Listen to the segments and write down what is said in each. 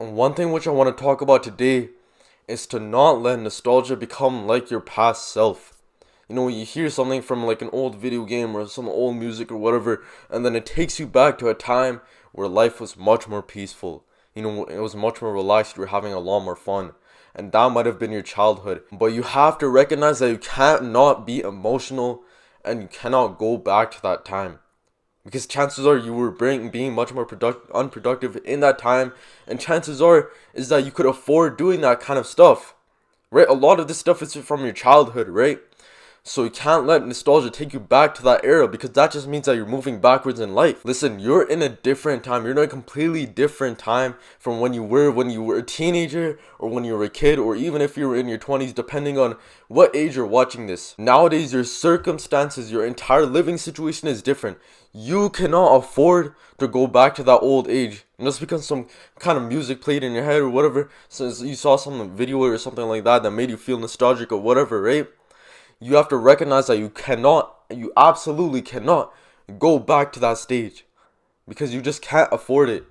And one thing which I want to talk about today is to not let nostalgia become like your past self. You know, when you hear something from like an old video game or some old music or whatever, and then it takes you back to a time where life was much more peaceful. You know, it was much more relaxed, you were having a lot more fun. And that might have been your childhood. But you have to recognize that you can't not be emotional and you cannot go back to that time. Because chances are you were being much more unproductive in that time, and chances are is that you could afford doing that kind of stuff, right? A lot of this stuff is from your childhood, right? So you can't let nostalgia take you back to that era because that just means that you're moving backwards in life. Listen, you're in a different time. You're in a completely different time from when you were a teenager or when you were a kid or even if you were in your 20s, depending on what age you're watching this. Nowadays, your circumstances, your entire living situation is different. You cannot afford to go back to that old age just because some kind of music played in your head or whatever, since you saw some video or something like that that made you feel nostalgic or whatever, right? You have to recognize that you absolutely cannot go back to that stage because you just can't afford it.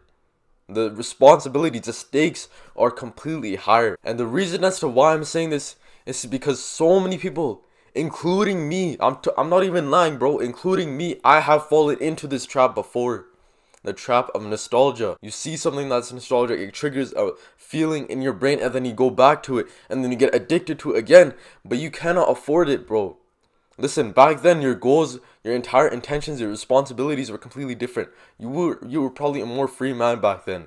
The responsibilities, the stakes are completely higher. And the reason as to why I'm saying this is because so many people, including me, I'm not even lying, bro, including me, I have fallen into this trap before. The trap of nostalgia. You see something that's nostalgic, it triggers a feeling in your brain, and then you go back to it, and then you get addicted to it again, but you cannot afford it, bro. Listen, back then your goals, your entire intentions, your responsibilities were completely different. You were probably a more free man back then.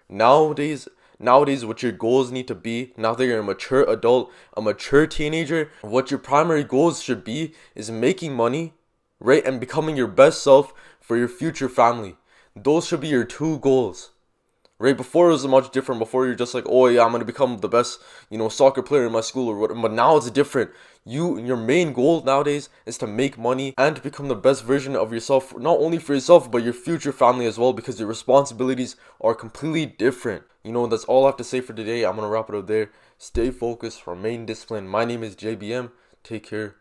Nowadays what your goals need to be, now that you're a mature adult, a mature teenager, what your primary goals should be is making money, right? And becoming your best self for your future family. Those should be your two goals. Right before it was much different. Before you're just like, oh yeah, I'm gonna become the best, soccer player in my school or whatever. But now it's different. Your main goal nowadays is to make money and to become the best version of yourself, not only for yourself but your future family as well, because your responsibilities are completely different. That's all I have to say for today. I'm gonna wrap it up there. Stay focused, remain disciplined. My name is JBM. Take care.